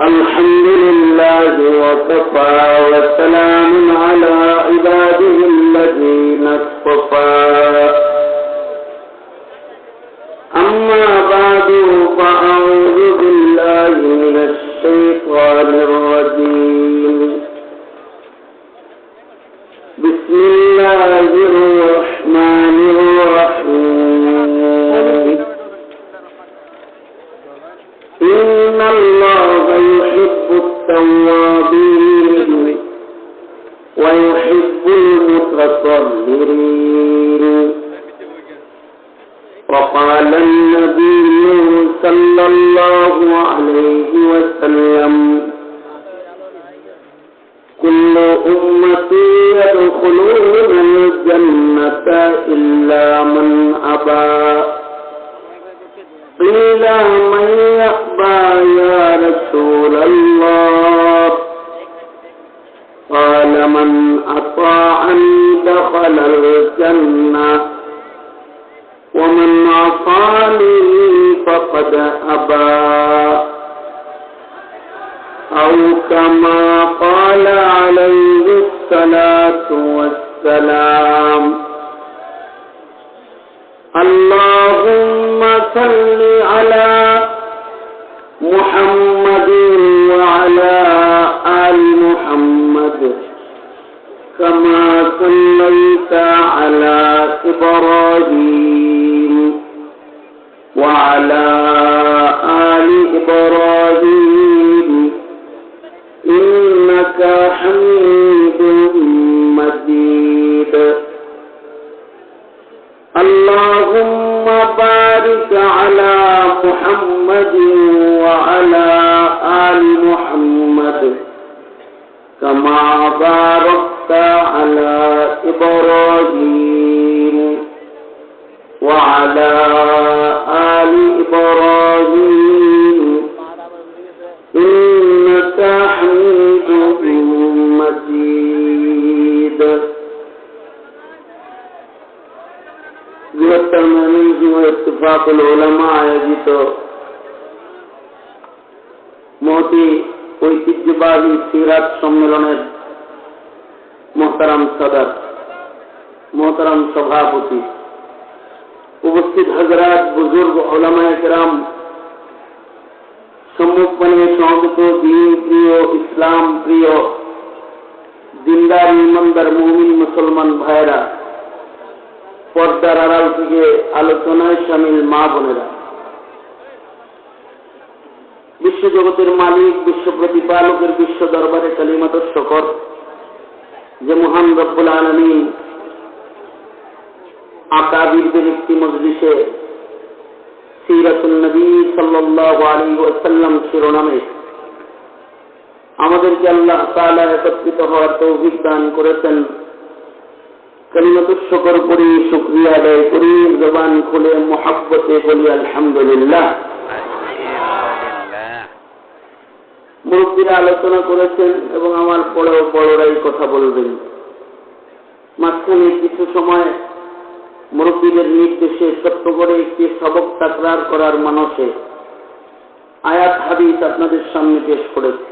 الحمد لله وكفى وسلام على عباده الذين اصطفى أما بعد فأعوذ بالله من الشيطان الرجيم بسم الله الرحمن الرحيم إن الله يحب التوابين ويحب المتطهرين وقال النبي صلى الله عليه وسلم كل أمتي يدخلون الجنة إلا من أبى قيل من يأبى يا رسول الله قال من أطاعني دخل الجنة ومن عصاني فقد أبى أو كما قال عليه الصلاة والسلام اللهم صل على محمد وعلى آل محمد كما صليت على إبراهيم وعلى آل إبراهيم إنك حميد مجيد اللهم بارك على محمد وعلى آل محمد كما باركت على إبراهيم وعلى آل إبراهيم إنك حميد مجيد ইত্তেফাকুল উলামা আয়োজিত মহতি ঐতিহ্যবাহী সিরাত সম্মেলনের মোহতারাম সদর, মোহতারাম সভাপতি, উপস্থিত হযরত বুজুর্গ উলামায়ে কেরাম, সম্মুখপানে সমবেত দ্বীন প্রিয়, ইসলাম প্রিয়, দিনদার ইমানদার মুমিন মুসলমান ভাইরা, পর্দার আড়াল থেকে আলোচনায় শামিল মা বোনেরা, বিশ্বজগতের মালিক, বিশ্ব প্রতিপালকের বিশ্ব দরবারে কালিমাত শকর যে মহান রব্বুল আলামিন আকাবিরদের একটি মজলিসে সিরাতুন নবী সাল্লাল্লাহু আলাইহি ওয়াসাল্লাম শিরোনামে আমাদেরকে আল্লাহ তাআলা একত্রিত হওয়ার তৌফিক দান করেছেন। কালিমাত শুকর করি, শুকরিয়া আদায় করি, জবান খুলে মুহাব্বতে বলি আলহামদুলিল্লাহ। মুরব্বীরা আলোচনা করেছেন এবং আমার পরেও বড়রাই কথা বলবেন। মাঝখানে কিছু সময় মুরব্বীদের নির্দেশে ছোট্ট করে একটি সবক তাকরার করার মানসে আয়াত হাদিস আপনাদের সামনে পেশ করেছি।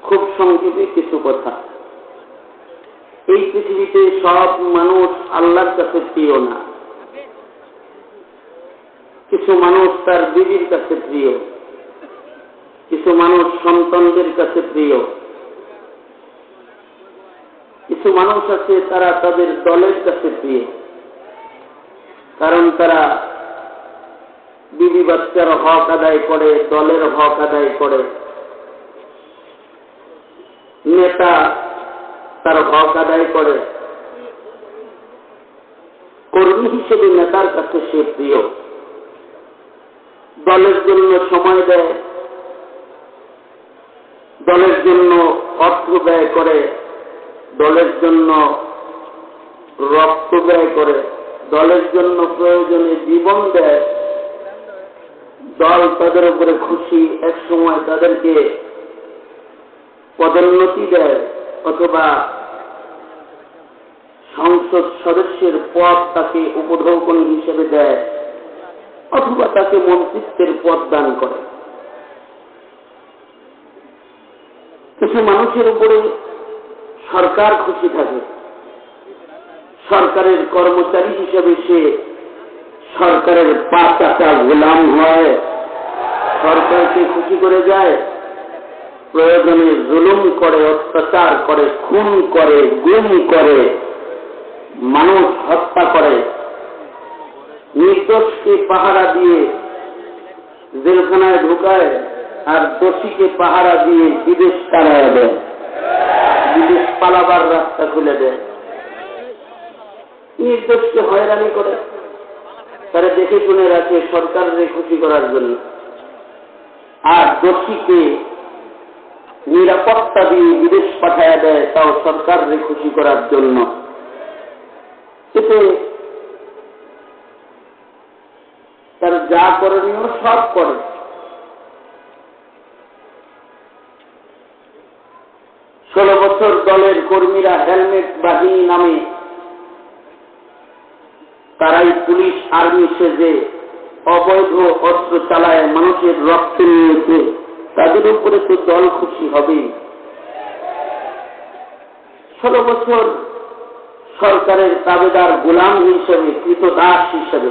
খুব সংক্ষেপে কিছু কথা। এই পৃথিবীতে সব মানুষ আল্লাহর কাছে প্রিয় না। কিছু মানুষ তার বিবির কাছে প্রিয়, কিছু মানুষ সন্তানদের কাছে প্রিয়, কিছু মানুষ আছে তারা তাদের দলের কাছে প্রিয়, কারণ তারা বিবি বাচ্চার হক আদায় করে, দলের হক আদায় করে। নেতা তার হক আদায় করে, কর্মী হিসেবে নেতার কাছে সে প্রিয়, দলের জন্য সময় দেয়, দলের জন্য অর্থ ব্যয় করে, দলের জন্য রক্ত ব্যয় করে, দলের জন্য প্রয়োজনে জীবন দেয়। দল তাদের উপরে খুশি, এক সময় তাদেরকে পদোন্নতি দেয় অথবা সংসদ সদস্যের পদ তাকে উপঢৌকন হিসেবে দেয় অথবা তাকে মন্ত্রিত্বের পদ দান করে। কিছু মানুষের উপরে সরকার খুশি থাকে, সরকারের কর্মচারী হিসেবে সে সরকারের পা চাটা গোলাম হয়, সরকারকে খুশি করে যায়, প্রয়োজনে জুলুম করে, অত্যাচার করে, খুন করে, গুম করে, মানুষ হত্যা করে, নির্দোষকে পাহারা দিয়ে জেলখানায় ঢুকায় আর দোষীকে পাহারা দিয়ে বিদেশ তাড়ায় দেয়, বিদেশ পালাবার রাস্তা খুলে দেয়, নির্দোষকে হয়রানি করে, তারা দেখে শুনে রাখে সরকারের খুশি করার জন্য, আর দোষীকে নিরাপত্তা দিয়ে বিদেশ পাঠায় দেয় তাও সরকারের খুশি করার জন্য। এতে তার যা করণীয় সব করে। ষোলো বছর দলের কর্মীরা হেলমেট বাহিনী নামে তারাই পুলিশ আর্মি সেজে অবৈধ অস্ত্র চালায় মানুষের রক্ত নিয়েছে, তাদের উপরে তো দল খুশি হবেই। 16 বছর সরকারের তাবেদার গোলাম হিসেবে, কৃতদাস হিসেবে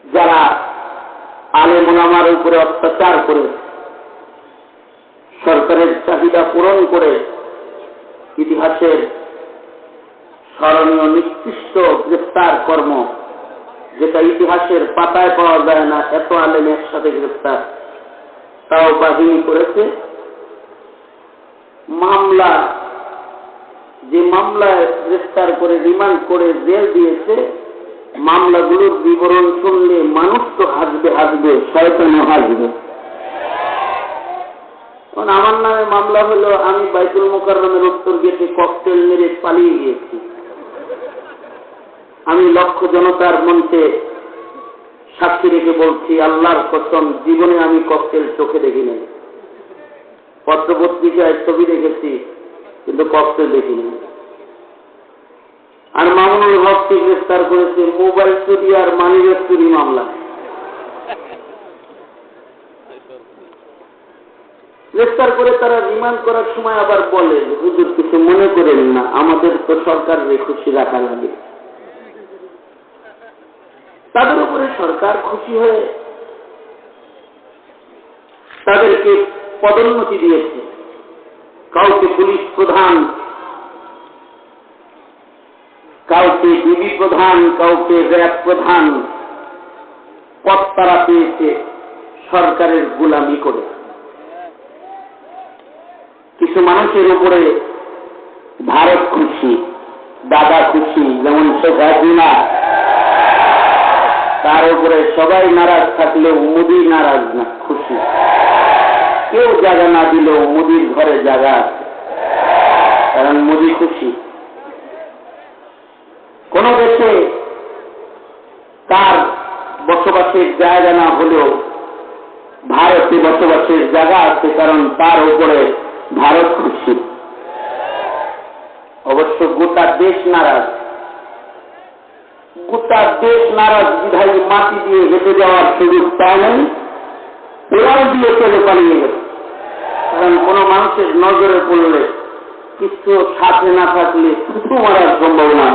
যারা আলেম ওলামার উপরে অত্যাচার করে সরকারের চাহিদা পূরণ করে ইতিহাসের স্মরণীয় নিকৃষ্ট গ্রেফতার কর্ম, যেটা ইতিহাসের পাতায় পাওয়া যায় না, এত আলেম একসাথে গ্রেফতার, তাও বাহিনী করেছে। মামলা, যে মামলায় গ্রেফতার করে রিমান্ড করে জেল দিয়েছে, মামলাগুলোর বিবরণ শুনলে মানুষ তো হাসবে হাসবে, শয়তানও হাসবে। আমার নামে মামলা হলো আমি বাইতুল মোকাররমের উত্তর গেটে ককটেল মেরে পালিয়ে গিয়েছি। আমি লক্ষ জনতার মঞ্চে সাক্ষী রেখে বলছি, আল্লাহর কসম জীবনে আমি ককটেল চোখে দেখিনি। পত্রপত্রিকায় ছবি দেখেছি কিন্তু ককটেল দেখিনি। আর মামুনুল হককে গ্রেফতার করেছে মোবাইল চুরি আর মানিব্যাগ চুরি মামলা। গ্রেফতার করে তারা রিমান্ড করার সময় আবার বলে, হুজুর কিছু মনে করেন না, আমাদের তো সরকারের খুশি রাখা লাগে। তাদের উপরে সরকার খুশি হয়ে তাদেরকে পদোন্নতি দিয়েছে। কাউকে পুলিশ প্রধান, কাউকে ডিবি প্রধান, কাউকে র্যাব প্রধান পদ তারা পেয়েছে সরকারের গোলামি করে। কিছু মানুষের উপরে ভারত খুশি, দাদা খুশি, যেমন শেখ হাসিনা, তার উপরে সবাই নারাজ থাকলেও মোদি নারাজ না, খুশি। কেউ জায়গা না দিলেও মোদির ঘরে জায়গা আছে, কারণ মোদি খুশি। কোন দেশে তার বসবাসের জায়গা না হলেও ভারতে বসবাসের জায়গা আছে, কারণ তার উপরে ভারত খুশি। অবশ্য গোটা দেশ নারাজ, গোটা দেশ নারাজ বিধায়ী মাটি দিয়ে হেঁটে যাওয়ার সুযোগ পায় নাই, পোড়াল দিয়ে চলে পালিয়ে গেছে। কারণ কোন মানুষের নজরে পড়লে কিছু সাথে না থাকলে থুতু মারার সম্ভাবনা।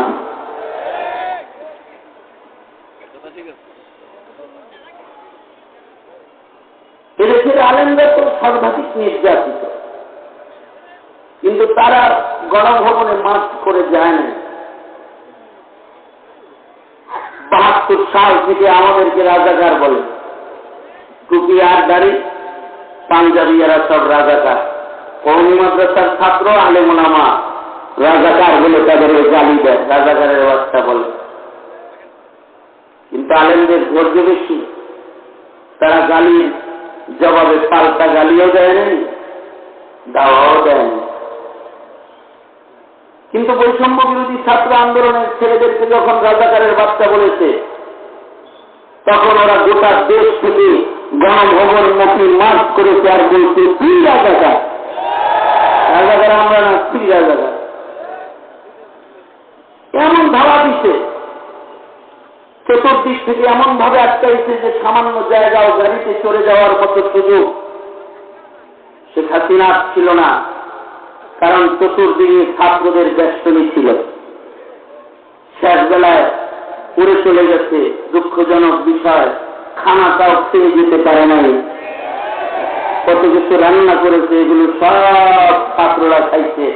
এদেশের আলেমরা তো সর্বাধিক নির্যাতিত, কিন্তু তারা গণভবনে মার্চ করে যায় না। 72 সাল থেকে আমাদেরকে রাজাকার বলে, টুপি আর দাড়ি, পাঞ্জাবি, এরা সব রাজাকার। কওমি মাদ্রাসার ছাত্র আলেম ওলামা রাজাকার বলে তাদের গালি দেয়, রাজাকারের বাচ্চা বলে। কিন্তু আলেমদের ধৈর্য বেশি, তারা গালির জবাবে পাল্টা গালিও দেয় নাই, দাওয়াও দেয় না। কিন্তু বৈষম্য বিরোধী ছাত্র আন্দোলনের ছেলেদেরকে যখন রাজাকারের বাচ্চা বলেছে, তখন ওরা গোটা দেশ থেকে গণভবন মুখী মার্চ করেছে আর বলছে, তুই রাজাকার। রাজাকার আমরা না, তুই রাজাকার। এমন ধাওয়া দিচ্ছে, চতুর্দিক থেকে এমন ভাবে আটকাইছে যে সামান্য জায়গাও গাড়িতে চড়ে যাওয়ার মতো সুযোগ শেখ হাসিনা ছিল না, কারণ চতুর্দিকে ছাত্রদের বেষ্টনী ছিল। শেষ বেলায় উড়ে চলে গেছে, দুঃখজনক বিষয়, খানাটাও খেয়ে যেতে পারে নাই। কত কিছু রান্না করেছে, এগুলো সব ছাত্ররা খাইছে।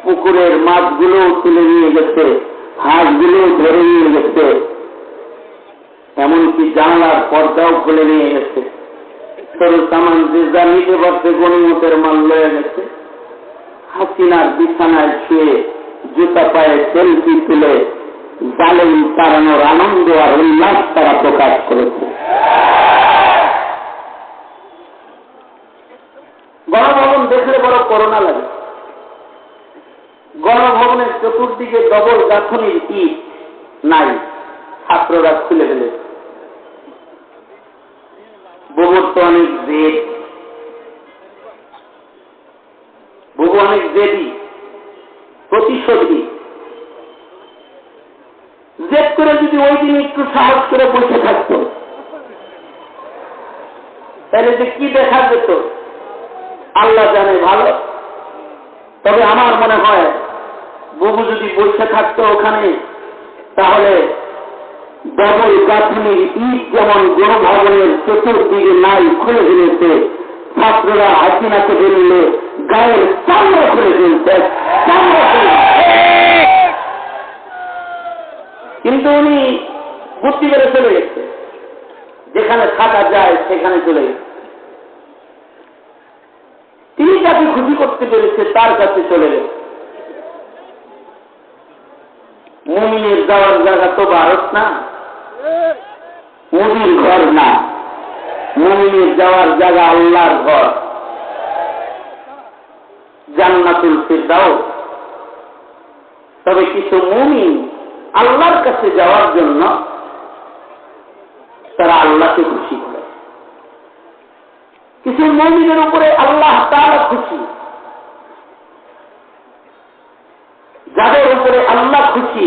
পুকুরের মাছগুলো তুলে নিয়ে গেছে, হাঁসগুলো ধরে নিয়ে গেছে, এমনকি জানলার পর্দাও খুলে নিয়ে গেছে। সরু সামান যে যা নিতে পারছে গণিমতের মাল লয়ে গেছে। হাসিনার বিছানায় শুয়ে জুতা পায়ে সেলফি তুলে জালেম তাড়ানোর আনন্দ আর উল্লাস তারা প্রকাশ করেছে। গণভবন দেখলে বড় করোনা লাগে। গণভবনের চতুর্দিকে ডবল গাঁথনির ইট নাই, ছাত্ররা খুলে ফেলে। বুবুর তো অনেক জেদ, বুবু অনেক জেদি, প্রতিশোধী। জেদ করে যদি ওই দিন একটু সাহস করে বসে থাকত, তাহলে যে কি দেখা যেত আল্লাহ জানে ভালো। তবে আমার মনে হয় বুবু যদি বসে থাকতো ওখানে, তাহলে ডবল গাঁথনির ইট যেমন গণভবনের চতুর্দিকে নাই খুলে ফেলেছে, ছাত্ররা হাসিনাকে বেরোলে গায়ের চামড়া খুলে ফেলছে। কিন্তু উনি বুদ্ধি করে চলে গেছে, যেখানে থাকা যায় সেখানে চলে গেছে। তিনি যাকে খুশি করতে পেরেছে তার কাছে চলে গেছে। মুমিনের যাওয়ার জায়গা তো ভারত না, মুমির ঘর না, মুমিনের যাওয়ার জায়গা আল্লাহর ঘর, জান্নাতুল ফিরদাউস। তবে কিছু মুমিন আল্লাহর কাছে যাওয়ার জন্য তারা আল্লাহকে খুশি করে। কিছু মুমিনের উপরে আল্লাহ তাআলা খুশি। যাদের উপরে আল্লাহ খুশি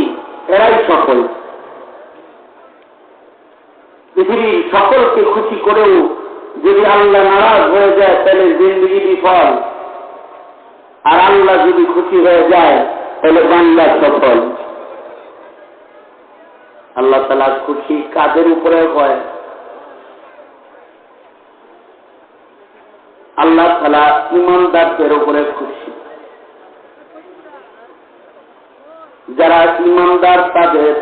এরাই সফল। পৃথিবীর সকলকে খুশি করেও যদি আল্লাহ নারাজ হয়ে যায় তাহলে জিন্দেগি বিফল। আর আল্লাহ যদি খুশি হয়ে যায় তাহলে বান্দা সফল। আল্লাহ তাআলা খুশি কাদের উপরে হয়? আল্লাহ তাআলা ঈমানদারদের উপরে খুশি। যারা ঈমানদার তাদের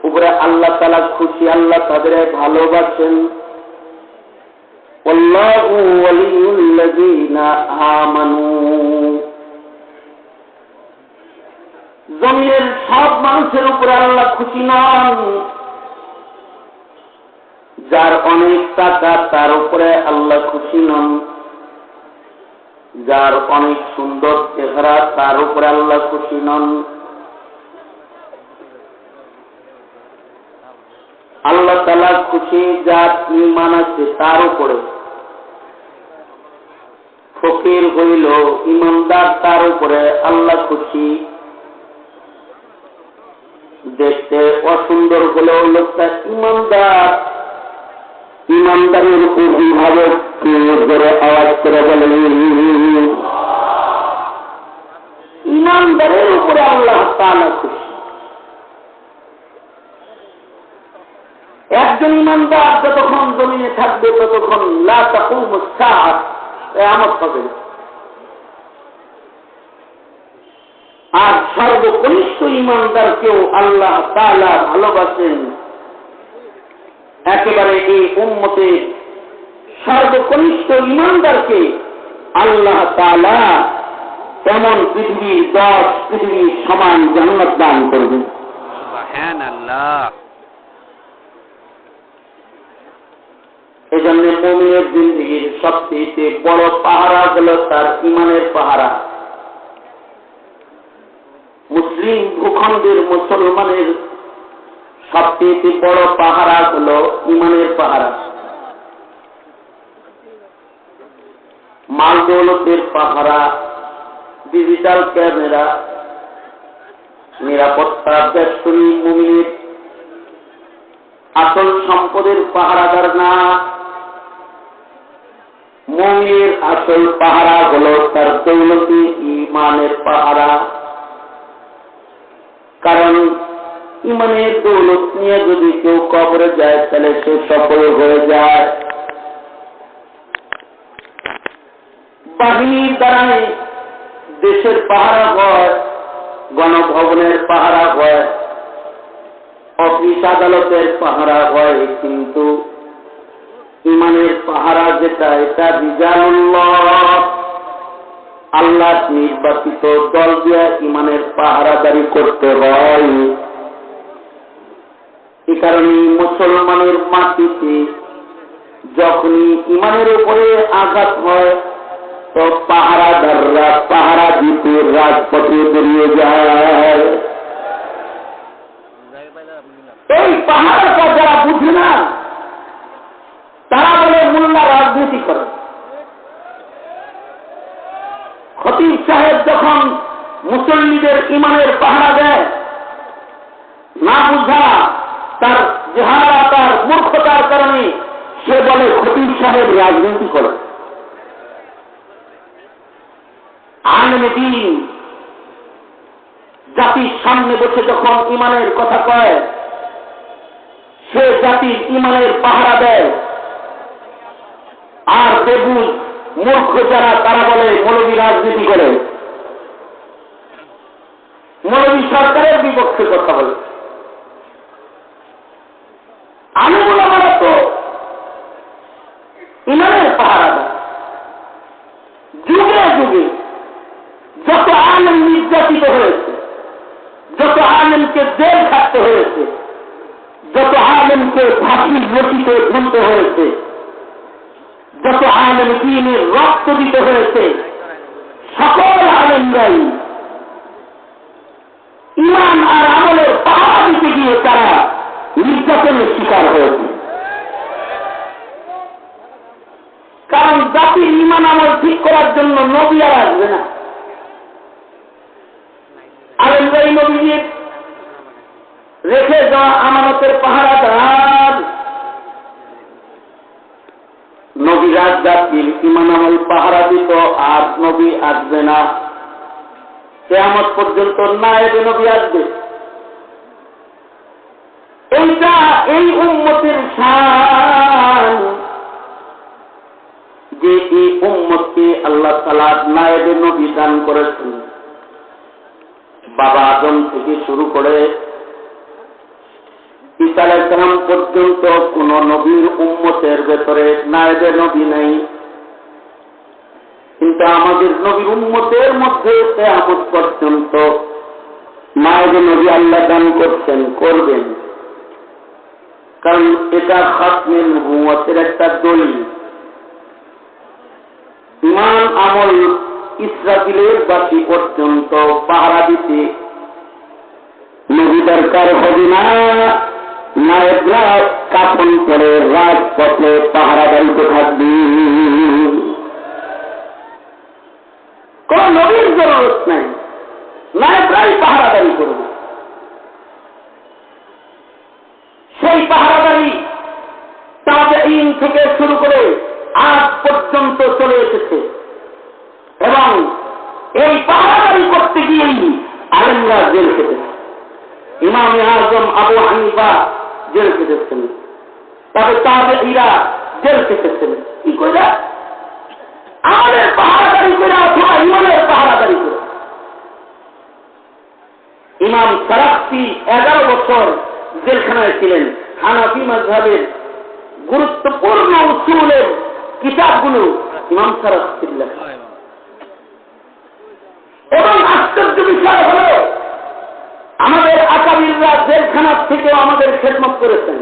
উপরে আল্লাহ তাআলা খুশি, আল্লাহ তাদের ভালোবাসেন। আল্লাহু ওয়ালিয়ুল্লাযীনা আমানু। জমিনের সব মানুষের উপরে আল্লাহ খুশি নন। যার অনেক টাকা তার উপরে আল্লাহ খুশি নন। যার অনেক সুন্দর চেহারা তার উপরে আল্লাহ খুশি নন। আল্লাহ তাআলা খুশি যার ঈমান আছে তার উপরে। ফকির হইল ঈমানদার তার উপরে আল্লাহ খুশি। দেখতে অসুন্দর হলেও লোকটা ঈমানদার। ঈমানদারের অভিভাবক কে জোরে আওয়াজ করে বলেন ঈমানদারের উপরে আল্লাহ তাআলা খুশি। একজন ঈমানদার যতক্ষণ জমিনে থাকবে ততক্ষণ লা তাকুমুস সাআহ, কিয়ামত হবে। আর সর্বকনিষ্ঠ ঈমানদারকেও আল্লাহ তাআলা ভালোবাসেন। একেবারে এই উম্মতের সর্বকনিষ্ঠ ঈমানদারকে আল্লাহ তাআলা এমন পৃথিবীর 10 পৃথিবীর সমান জান্নাত দান করবেন। সুবহানাল্লাহ। এজন্য মুমিনের জিন্দেগীর সবচেয়ে বড় পাহারা হলো তার ঈমানের পাহারা। মুসলিম ভূখণ্ডের মুসলমানের সবচেয়ে বড় পাহারা হলো ঈমানের পাহারা। মাল দৌলতের পাহারা, ডিজিটাল ক্যামেরা, নিরাপত্তা বেষ্টনী মুমিনের আসল সম্পদের পাহারাদার না। মুমিনের আসল পাহারা হলো তার দৌলতি ঈমানের পাহারা। কারণ ঈমানের দৌলত নিয়ে যদি কেউ কবরে যায় তাহলে সে সফল হয়ে যায়। বাহিনীর দ্বারাই দেশের পাহারা হয়, গণভবনের পাহারা হয়, অফিস আদালতের পাহারা হয়, কিন্তু ঈমানের পাহারা যেটা, এটা রিজালুল্লাহ, আল্লাহ নির্বাচিত দল দিয়ে ঈমানের পাহারাদারি করতে হয়। এ কারণে মুসলমানের মাটিতে যখনই ঈমানের উপরে আঘাত হয় তো পাহারাদাররা পাহারা দিতে রাজপথে বেরিয়ে যায়। এই পাহারাটা যারা বুঝে না তারা বলে মোল্লা রাজনীতি করে। খতিব সাহেব যখন মুসল্লিদের ঈমানের পাহারা দেয়, না বুঝা তার জেহালা, তার মূর্খতার কারণে সে বলে খতিব সাহেব রাজনীতি করে। আলেমে দ্বীন জাতির সামনে বসে যখন ঈমানের কথা কয়, সে জাতির ঈমানের পাহারা দেয়। আর বেবুজ মূর্খ যারা, তারা বলে মৌলবী রাজনীতি করে, মৌলবী সরকারের বিপক্ষে কথা বলে। আলেম ওলামারা তো ঈমানের পাহারা দেয়। যুগে যুগে যত আলেম নির্যাতিত হয়েছে, যত আলেমকে জেল খাটতে হয়েছে, যত আলেমকে ফাঁসির রশিতে ঝুলতে হয়েছে, যত আলেম দ্বীনের রক্ত দিতে হয়েছে, সকল আলেমরাই ঈমান আর আমলের পাহারা দিতে গিয়ে তারা নির্যাতনের শিকার হয়েছে। কারণ জাতির ঈমান আমল ঠিক করার জন্য নবী আর আসবে না। আলেমরাই নবীর রেখে যাওয়া আমানতের পাহারাদার। নবী রাজ জাতির ঈমান আমল পাহারা দিত, আর নবী আসবে না। কিয়ামত পর্যন্ত নায়েবে নবী আসবে। এইটা এই উম্মতের শান যে এই উম্মতকে আল্লাহ তাআলা নায়েবে নবী দান করেছেন। বাবা আদম থেকে শুরু করে ঈসা আলাইহিস সালাম পর্যন্ত কোন নবীর উম্মতের ভেতরে নায়েবে নবী নেই, কিন্তু আমাদের নবীর উম্মতের মধ্যে কিয়ামত পর্যন্ত নায়েবে নবী আল্লাহ দান করছেন, করবেন। কারণ এটা খাতমে নবুয়তের একটা দলিল। ঈমান আমল ইসরাফিলের বাসী পর্যন্ত পাহারা দিতে নবী দরকার হবে না। নায়েবরা কাফন করে রাজপথে পাহারাদারিতে থাকবে, কোন নবীর জরুরত নাই, নায়েবরাই পাহারাদারি করবে। সেই পাহারাদারি তাবেঈন থেকে শুরু করে আজ পর্যন্ত চলে এসেছে, এবং এই পাহারাদারি করতে গিয়েই আলেমরা জেল খেটেছে। ইমাম আজম আবু হানিফা জেল খেটেছেন, তবে তাবেঈরা জেল খেটেছেন। কি করে? আমাদের পাহারাদারি করে অথবা ইমানের পাহারাদারি করে। ইমাম সারাক্তি 11 বছর জেলখানায় ছিলেন। হানাফি মাযহাবের গুরুত্বপূর্ণ উসুলের কিতাবগুলো ইমাম সারাক্তির লেখা। এবং আশ্চর্য বিষয় হল, আমাদের আকাবিররা জেলখানার থেকেও আমাদের খেদমত করেছেন।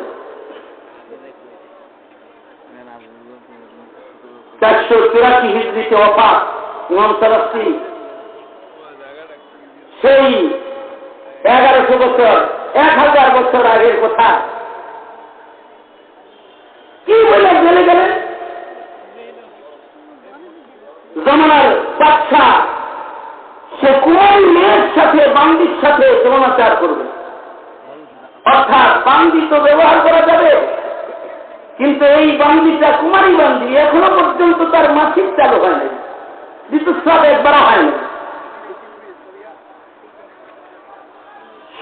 484 হিজরিতে ওফাত ইমাম সারাক্তি। সেই 1100 বছর, 1000 বছর আগের কথা। কি বলে জেলে গেলেন? জমানার বাদশাহ সে কোন মেয়ের সাথে, বান্দির সাথে যৌনাচার করবে, অর্থাৎ বান্দি তো ব্যবহার করা যাবে, কিন্তু এই বান্দিটা কুমারী বান্দি, এখনো পর্যন্ত তার মাসিক চালু হয় নাই, ঋতুস্রাব একবার হয়নি।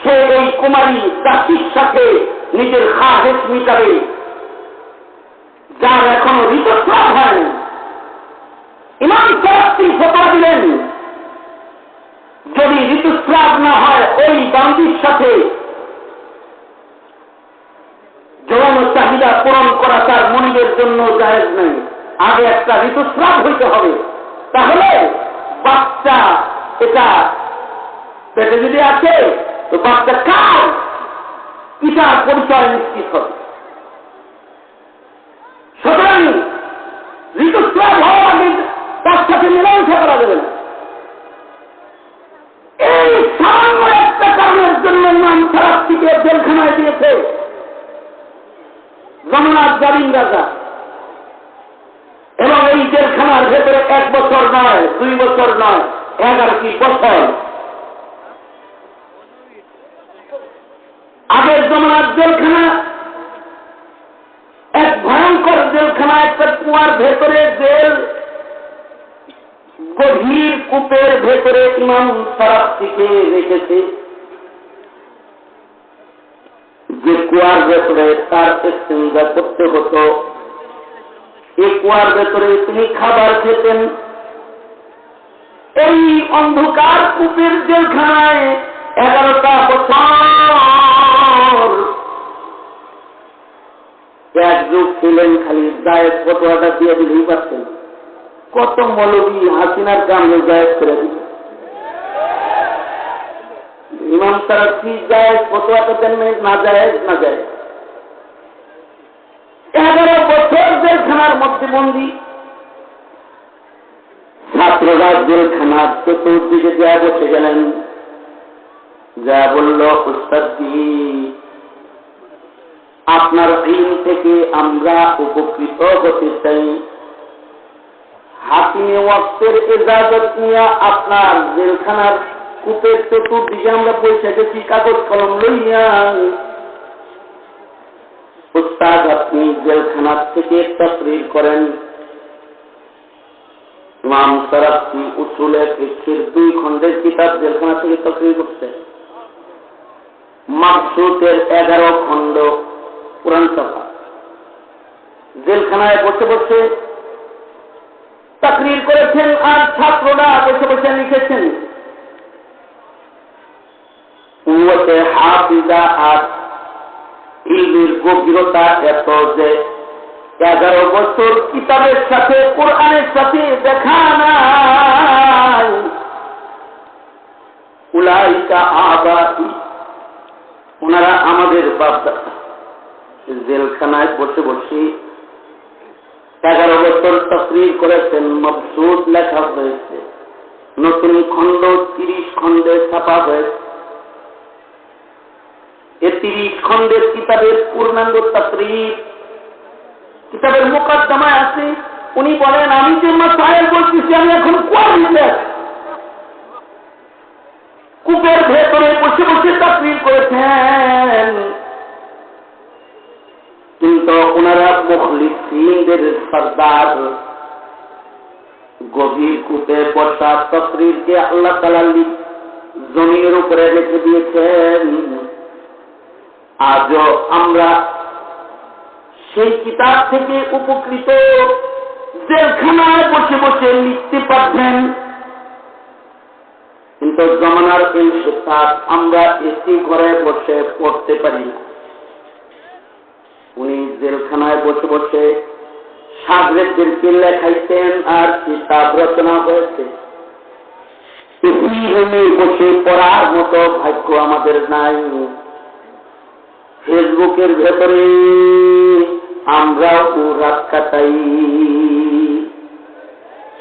সে এই কুমারী দাসীর সাথে নিজের খাহেস মিটাবে, যার এখনো ঋতুস্রাব হয়নি। ইমাম সারাফি ফতোয়া দিলেন, যদি ঋতুস্রাব না হয় ওই বান্দির সাথে যৌন চাহিদা পূরণ করা তার মনিবের জন্য জায়েজ নেই, আগে একটা ঋতুস্রাব হইতে হবে। তাহলে বাচ্চা এটা পেটে যদি আছে তো বাচ্চা কার পিতার পরিচয় নিশ্চিত হবে। সুতরাং ঋতুস্রাব হওয়ার আগে তার সাথে মেলামেশা করা যাবে না। এই সামান্য একটা কারণের জন্য নাম সারাফিকে জেলখানায় দিয়েছে যমুনার জালিম রাজা। এবং এই জেলখানার ভেতরে 1 বছর নয়, 2 বছর নয়, 11টি বছর। আগের যমুনার জেলখানা এক ভয়ঙ্কর জেলখানা, একটা কুয়ার ভেতরে জেল, গভীর কূপের ভেতরে ইমাম সারাফিকে রেখেছে। যে কুয়ার ভেতরে তার ইস্তেঞ্জা করতে হতো, এই কুয়ার ভেতরে তিনি খাবার খেতেন। এই অন্ধকার কূপের জেলখানায় 11টা বছর এক যুগ ছিলেন। খালি জায়েজ ফতোয়াটা দিয়ে দিলেই পারতেন। কত মৌলবী হাসিনার কামে জায়েজ করে দিল। ইমাম সারাফি জায়েজ ফতোয়াটা দেন না, জায়েজ না জায়েজ। 11 বছর জেলখানার মধ্যে বন্দী। ছাত্ররা জেলখানার চতুর্দিকে যা বসে গেলেন, যা বলল, উস্তাদজি আপনার ইলম থেকে আমরা উপকৃত হতে চাই। হাকিমে ওয়াক্তের ইজাজত নিয়ে আপনার জেলখানার কূপের চতুর্দিকে আমরা বসে গেছি কাগজ কলম লইয়া। উস্তাদ আপনি জেলখানার থেকে তাকরীর করেন। ইমাম সারাফি উসুলে ফিকহের 2 খণ্ডের কিতাব জেলখানা থেকে তাকরীর করছে। মাকসুদের 11 খণ্ড পুরান সফা জেলখানায় বসে বসে তাকরীর করেছেন, আর ছাত্ররা বসে বসে লিখেছেন। কুওয়াতে হাফিজা আর ইলমের গভীরতা এত যে 11 বছর কিতাবের সাথে কোরআনের সাথে দেখা নাই। উলাইকা আবাই, ওনারা আমাদের বাপ-দাদা। জেলখানায় বসে বসে 11 বছর তাকরীর করেছেন। মবসুত লেখা হয়েছে, নতুন খণ্ড 30 খণ্ডে ছাপা হয়েছে। এই 30 খণ্ডের কিতাবের পূর্ণাঙ্গ তাকরীর কিতাবের মুকদ্দমায় আছে। উনি বলেন, আমি যে মাসাইল বলতেছি আমি এখন কুয়ার ভিতরে, কূপের ভেতরে বসে বসে তাকরীর করেছেন। কিন্তু ওনারা মুখলিসিনদের সরদার, গভীর কূপে বসা তাকরীরকে আল্লাহ তাআলা জমিনের উপরে রেখে দিয়েছেন। আজও আমরা সেই কিতাব থেকে উপকৃত, জেলখানায় বসে বসে লিখতে পারবেন। কিন্তু জমানার এই কিতাব আমরা এসি ঘরে বসে পড়তে পারি না। উনি জেলখানায় বসে বসে শাগরেদদেরকে লেখাইতেন, আর কিতাব রচনা হয়েছে। এসি রুমে বসে পড়ার মতো ভাগ্য আমাদের নাই। ফেসবুকের ভেতরে আমরা রাত কাটাই,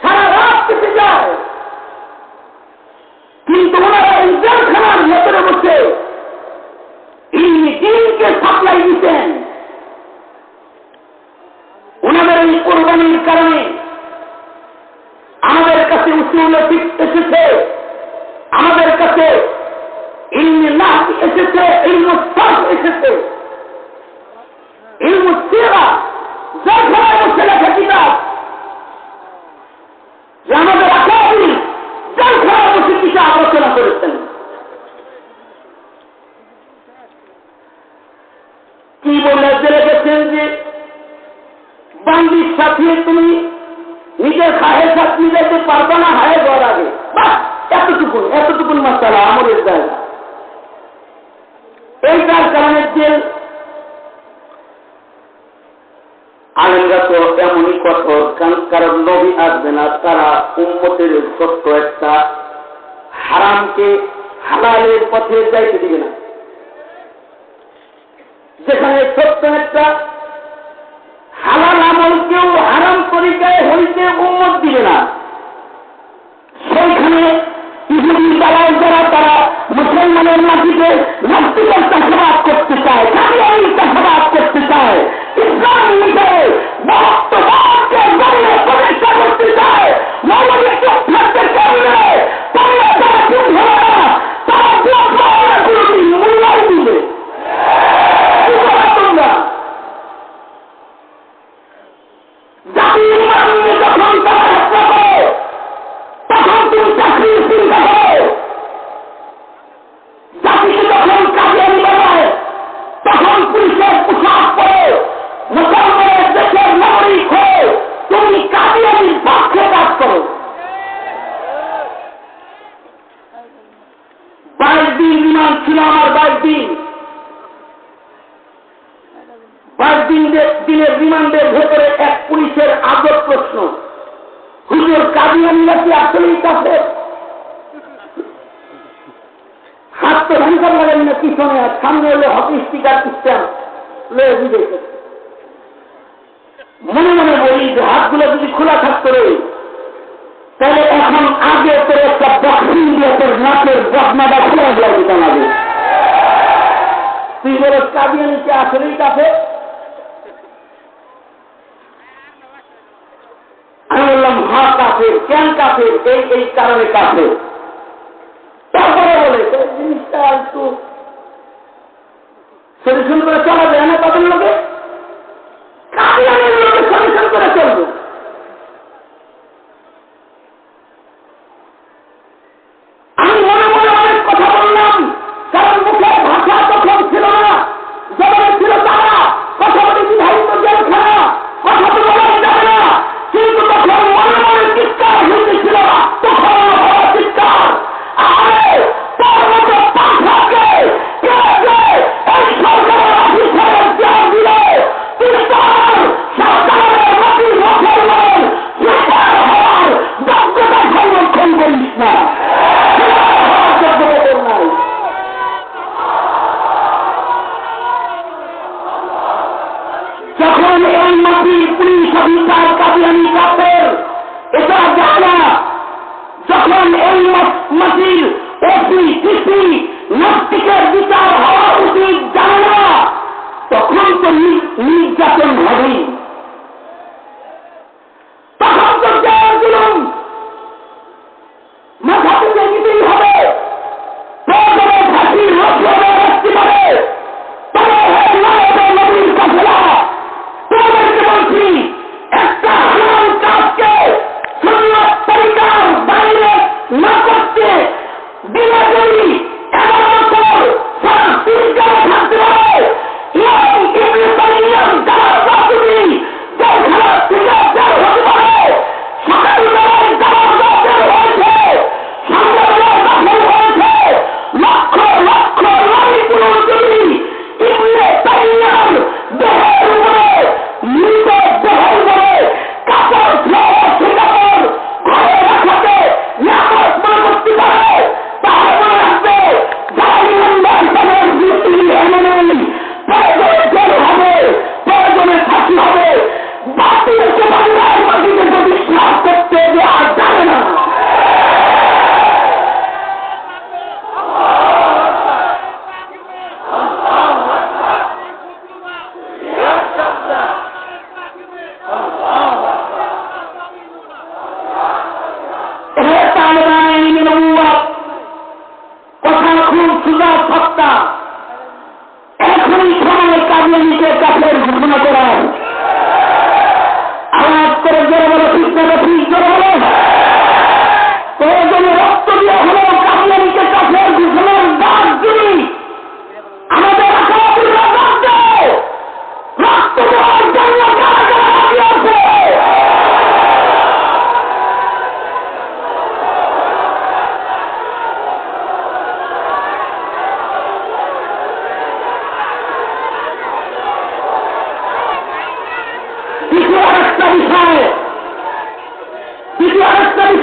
সারা রাত কেটে যায়। কিন্তু ওনারা এই জেলখানার ভেতরে বসে দিনকে সাপ্লাই দিতেন। ওনাদের এই কোরবানির কারণে আমাদের কাছে উসুল ফিকহ এসেছে, আমাদের কাছে ইলমে নাহব এসেছে, ইলমে সরফ এসেছে, ইলমে সিরা বান্দির সাথে তুমি নিজের খায়ের সাথে মিলাইতে পারবে না হায় যাওয়ার আগে। বাস এতটুকুন মাসালা আমলের জায়গা। এইটার কারণে যে আলেমরা তো এমনই কঠোর, কারণ নবী আসবে না, তারা উম্মতের ছোট্ট একটা হারামকে হালালের পথে যাইতে দিবে না। যেখানে ছোট্ট একটা হালাল আমলকেও হারাম তরিকায় হইতে উম্মত দিবে না, সেইখানে ইহুদি দালাল যারা তারা মুসলমানের মাটিতে নাস্তিকের চাষাবাদ করতে চায়, কাদিয়ানির চাষাবাদ করতে চায়, ইসলাম বিষয়ে বক্তব্যকে গড়ে প্রতিষ্ঠা করতে চায়, মৌলবী চুপ থাকতে চাইলে তারা তারা চুপ হবে না, তারা গুলোটি মূল্যায় দিবে। তোমরা জাতির ইমান নিয়ে যখন তারা হত্যা করো তখন তুমি চাকরির চিন্তা করো, জাতিকে যখন কাদিয়ানি বানায় তখন পুলিশের পোশাক পরে মুসলমানের দেশের নাগরিক হয়ে তুমি কাদিয়ানির পক্ষে কাজ করো। 22 দিন রিমান্ড ছিল আমার, 22 দিনের রিমান্ডের ভেতরে এক পুলিশের আদর প্রশ্ন, হুজুর কাদিয়ানিরা কি আসলেই কাছে? হাত তো ভাঙার লাগেন না পিছনে, আর সামনে হলে হকি স্টিকার সিস্টেম লয়ে বুঝেছে। মনে মনে বলি যে হাতগুলো যদি খোলা থাকতো রে, তাহলে এখন আগে তোর একটা বক্সিং দিয়ে তোর নাকের বদনাটা খুলে দেওয়া দিতাম আগে। তুই বলো কাদিয়ানিকে আসলেই কাছে? আমি বললাম হ্যাঁ কাছে। কেন কাছে? এই কারণে কাছে। তারপরে বলে জিনিসটা একটু সলিউশন করে চলা যায় না তাদের লোকে, কাদিয়ানির লোকে সলিউশন করে চলবে। আমি মনে মনে অনেক কথা বললাম, কারণ মুখের ভাষা তখন ছিল না, জবানে ছিল তারা কথা বলে বিধায়িত জেলখানা, কথা তো বলাই যাবে না, কিন্তু তখন মনে মনে চিৎকার হইতেছিল, তখন চিৎকার আরে তার মতো পাঠাকে এই সরকারের অফিসারের চাপ দিলে তুই তার সরকারের মাটির মুসলমান সুপার হওয়ার যোগ্যতা সংরক্ষণ করিস না। যখন এই মাটির পুলিশ অফিসার কাদিয়ানি কাফের এটা যায় না, যখন এই মাটির ওসি সিসি নাস্তিকের বিচার হওয়া উচিত জানে না, তখন তো নির্যাতন হবেই, তখন তো জেল জুলুম মাথা থেকে নিতেই হবে। প্রয়োজনে ফাঁসির রোজগারে রাখতে পারে, তবে নবীর কাফেলা তোমাদেরকে বলছি, একটা হারাম কাজকে সুন্নাত তরিকার বাইরে না করতে বিনা করি 11 বছর সারা পৃথিবীতে থাকতে পারে। ইমাম ইবনে তাইমিয়াহ যারা রাজনীতি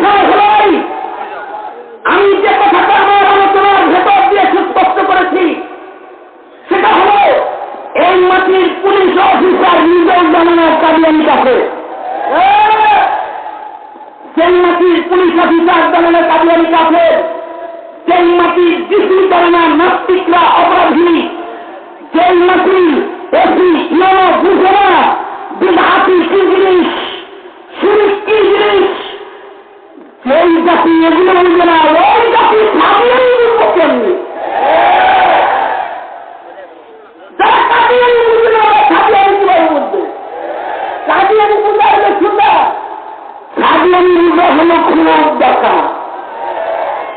বিষয় হল আমি যে কথাটা আমার আলোচনার ভেতর দিয়ে সুস্পষ্ট করেছি সেটা হল এই মাটির পুলিশ অফিসার নিজেও জানে না কাদিয়ানি কাছে, সেই মাটির পুলিশ অফিসার জানে না কাদিয়ানি কাছে, সেই মাটির ডিসি জানে না নাস্তিকরা অপরাধী, যেই মাটির এসি ইউনো বুঝে না বিধাতি কি জিনিস, শিরিক কি জিনিস, যেই জাতি এগুলো বুঝে না ওই জাতি কাদিয়ানি বুঝবো কেমনি? যারা কাদিয়ানি বুঝে না কাদিয়ানি কিভাবে বুঝবে? কাদিয়ানি বুঝা হলে সুন্দর, কাদিয়ানি বুঝা হলো খুব দরকার।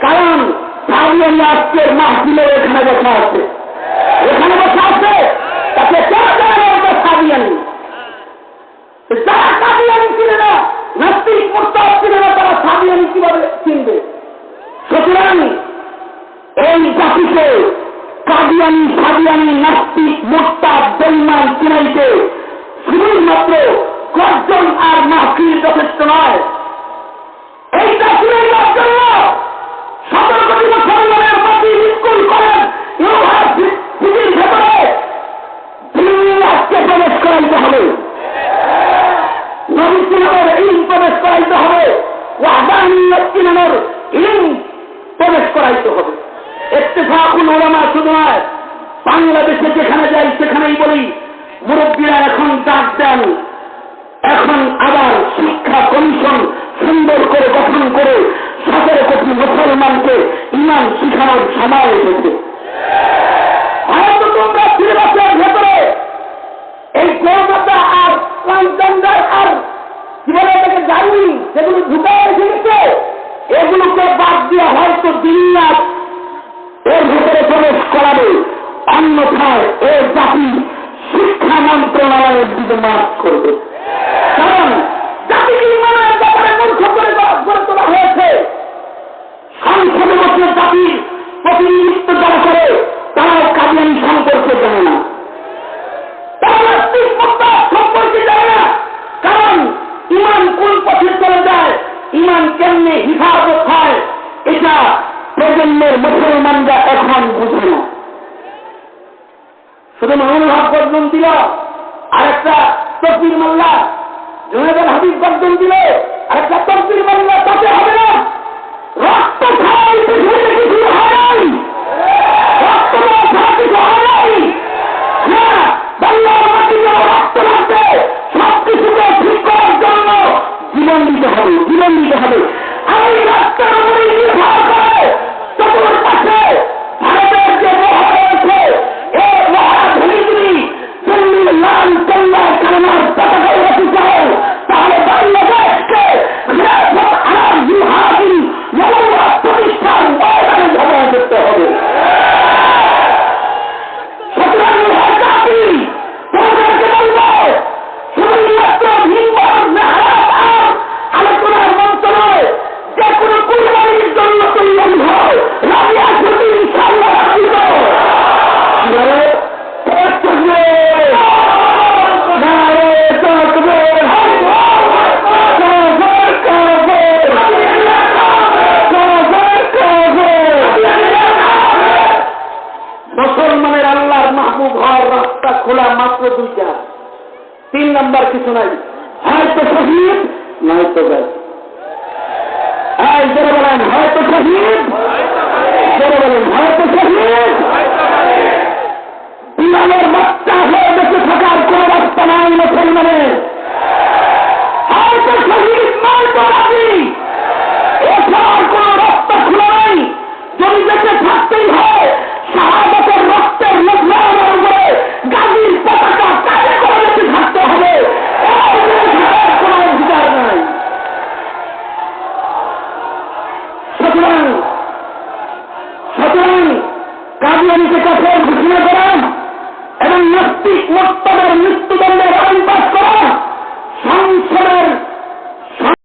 কারণ কাদিয়ানি আজকে মাহফিলে এখানে বসা আছে, এখানে বসা আছে, তাকে কেন জানা ওটা কাদিয়ানি? যারা কাদিয়ানি চিনে না, নাস্তিক মুরতাদ চিনে না, তারা কাদিয়ানি কিভাবে চিনবে? সুতরাং এই জাতিকে কাদিয়ানি সাদিয়ানি নাস্তিক মুরতাদ বেঈমান চিনাইতে শুধুমাত্র গর্জন আর মাহফিল যথেষ্ট নয়। এইটা চিনাইবার জন্য 17 কোটি মুসলমানের প্রতি স্কুল করেন ইউনিভার্সিটির ভেতরে দিনকে প্রবেশ করাইতে হবে, নবী চিনানোর ইলম প্রবেশ করাইতে হবে, ওয়াহদানিয়ত চিনানোর ইলম প্রবেশ করাইতে হবে। ইত্তেফাকুল উলামা শুধু নয়, বাংলাদেশে যেখানে যাই সেখানেই বলি মুরব্বীরা এখন ডাক দেন, এখন আবার শিক্ষা কমিশন সুন্দর করে গঠন করে 17 কোটি মুসলমানকে ইমান শিখানোর সময় এসেছে। হয়তো তোমরা সিলেবাসের ভেতরে এই কলকাতা আর ট্রান্সজেন্ডার আর কি বলে এটাকে জানি যেগুলো ঢুকায় এসেছে, এগুলোকে বাদ দিয়ে হয়তো দিনরাত এর ভেতরে প্রবেশ করাবে, অন্যথায় এই জাতি শিক্ষা মন্ত্রণালয়ের দিকে মার্চ করবে। কারণ জাতিকে ইমানের ব্যাপারে মূর্খ করে গড়ে তোলা হয়েছে। সংসদে বসে জাতির প্রতিনিধিত্ব যারা করে তারাও কাদিয়ানি সম্পর্কে জানে না, তারা নাস্তিক মুরতাদ সম্পর্কে জানে না। কারণ ইমান কোন পথে চলে যায়, ইমান কেমনে হিফাজত হয়, এটা প্রজন্মের মুসলমানরা এখন বুঝে না। শুধু মামুনুল হক গর্জন দিল, আরেকটা তকবীর মাল্লা, জুনায়েদ হাবিব গর্জন দিল, আরেকটা তকবীর মাল্লা, তাতে হবে না। রক্ত ছাড়াই পৃথিবীতে কিছু হয় নাই, রক্ত ছাড়া কিছু হয় নাই। না, বাংলার মাটিতে রক্ত লাগবে, সবকিছুকে ঠিক করার জন্য জীবন দিতে হবে, জীবন দিতে হবে। আর এই রাস্তার উপরে নির্ভর করে চতুর পাশে ভারতের যে মহা রয়েছে, এই মহা ধনীগুলি দিল্লি লাল কেল্লা কানার পতাকায় রাখতে চাও, তাহলে বাংলাদেশকে প্রতিষ্ঠান ময়দানে ঝগড়া করতে হবে। সুতরাং জাতি তোমাদেরকে বলব, শুধুমাত্র ভিন্নর মেহরাব আর আলোচনার মঞ্চ নয়, যে কোনো কুরবানির জন্য তৈরি হয়, রাবিয়া শুধু ইনশাআল্লাহ রাখিব। মুসলমানের আল্লাহর মাহবুব হওয়ার রাস্তা খোলা মাত্র 2টা, 3 নাম্বার কিছু নাই, হয়তো শহীদ নয়তো গাছ। জোরে বলেন হয়তো শহীদ, জোরে বলেন হয়তো শহীদ। বিমানের বাচ্চা হয়ে বেঁচে থাকার কোন রাস্তা নাই মুসলমানের, হয়তো শহীদ নয়তো রাজি, এছাড়ার কোন রাস্তা খোলা নাই। যদি বেঁচে থাকতেই হয় শাহাদাতের রক্তের লগ্নের উপরে গাজীর পতাকা কাজে করে বেঁচে থাকতে হবে, কোন অধিকার নাই। সুতরাং কাদিয়ানিকে কাফের ঘোষণা করা এবং নাস্তিক মুরতাদের মৃত্যুদণ্ডের